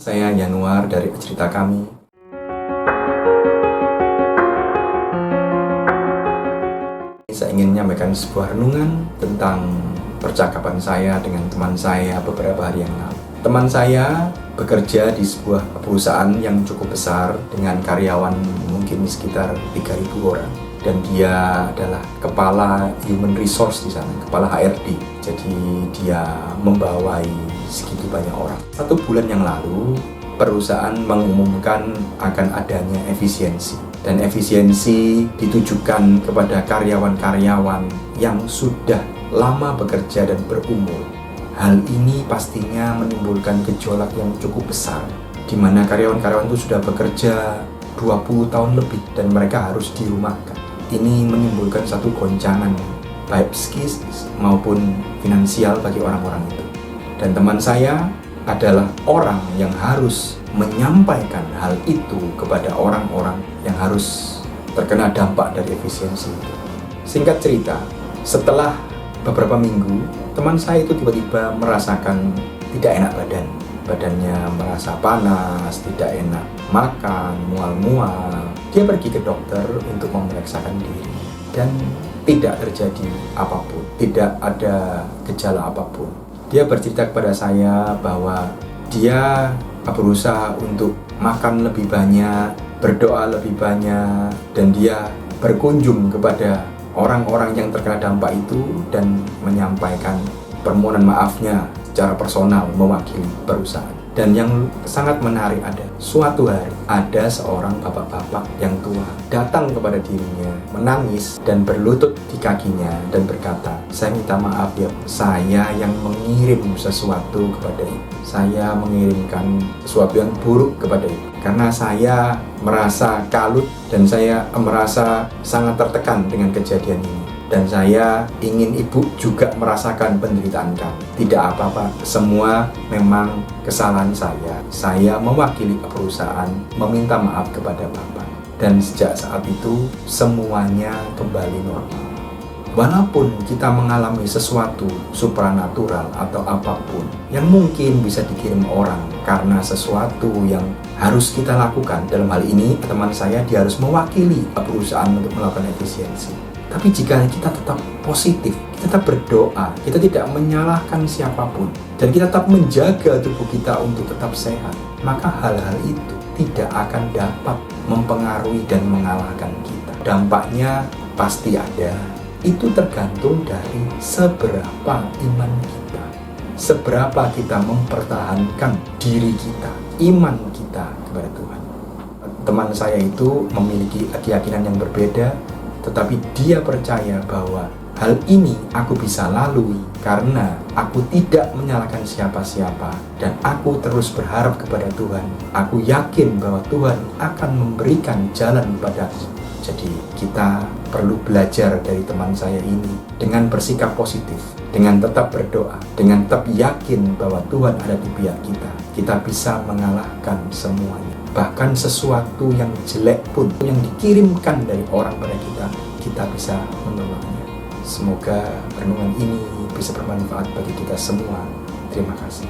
Saya Yanuar dari Cerita Kami. Saya ingin menyampaikan sebuah renungan tentang percakapan saya dengan teman saya beberapa hari yang lalu. Teman saya bekerja di sebuah perusahaan yang cukup besar dengan karyawan mungkin sekitar 3.000 orang. Dan dia adalah kepala human resource di sana, kepala HRD. Jadi dia membawai segitu banyak orang. 1 bulan yang lalu, perusahaan mengumumkan akan adanya efisiensi. Dan efisiensi ditujukan kepada karyawan-karyawan yang sudah lama bekerja dan berumur. Hal ini pastinya menimbulkan gejolak yang cukup besar, di mana karyawan-karyawan itu sudah bekerja 20 tahun lebih dan mereka harus dirumahkan. Ini menimbulkan satu goncangan baik psikis maupun finansial bagi orang-orang itu. Dan teman saya adalah orang yang harus menyampaikan hal itu kepada orang-orang yang harus terkena dampak dari efisiensi itu. Singkat cerita, setelah beberapa minggu, teman saya itu tiba-tiba merasakan tidak enak badan. Badannya merasa panas, tidak enak makan, mual-mual. Dia pergi ke dokter untuk memeriksakan diri dan tidak terjadi apapun, tidak ada gejala apapun. Dia bercerita kepada saya bahwa dia berusaha untuk makan lebih banyak, berdoa lebih banyak, dan dia berkunjung kepada orang-orang yang terkena dampak itu dan menyampaikan permohonan maafnya secara personal mewakili perusahaan. Dan yang sangat menarik ada, suatu hari ada seorang bapak-bapak yang tua datang kepada dirinya, menangis dan berlutut di kakinya dan berkata, "Saya minta maaf ya, saya yang mengirim sesuatu kepada ibu. Saya mengirimkan sesuatu yang buruk kepada ibu. Karena saya merasa kalut dan saya merasa sangat tertekan dengan kejadian ini. Dan saya ingin ibu juga merasakan penderitaan kami. Tidak apa-apa, semua memang kesalahan saya. Saya mewakili perusahaan meminta maaf kepada Bapak." Dan sejak saat itu semuanya kembali normal. Walaupun kita mengalami sesuatu supranatural atau apapun yang mungkin bisa dikirim orang karena sesuatu yang harus kita lakukan, dalam hal ini teman saya dia harus mewakili perusahaan untuk melakukan efisiensi. Tapi jika kita tetap positif, kita tetap berdoa, kita tidak menyalahkan siapapun, dan kita tetap menjaga tubuh kita untuk tetap sehat, maka hal-hal itu tidak akan dapat mempengaruhi dan mengalahkan kita. Dampaknya pasti ada. Itu tergantung dari seberapa iman kita, seberapa kita mempertahankan diri kita, iman kita kepada Tuhan. Teman saya itu memiliki keyakinan yang berbeda, tetapi dia percaya bahwa hal ini aku bisa lalui karena aku tidak menyalahkan siapa-siapa dan aku terus berharap kepada Tuhan. Aku yakin bahwa Tuhan akan memberikan jalan kepadaku. Jadi kita perlu belajar dari teman saya ini dengan bersikap positif, dengan tetap berdoa, dengan tetap yakin bahwa Tuhan ada di pihak kita. Kita bisa mengalahkan semuanya. Bahkan sesuatu yang jelek pun yang dikirimkan dari orang pada kita, kita bisa menolongnya. Semoga renungan ini bisa bermanfaat bagi kita semua. Terima kasih.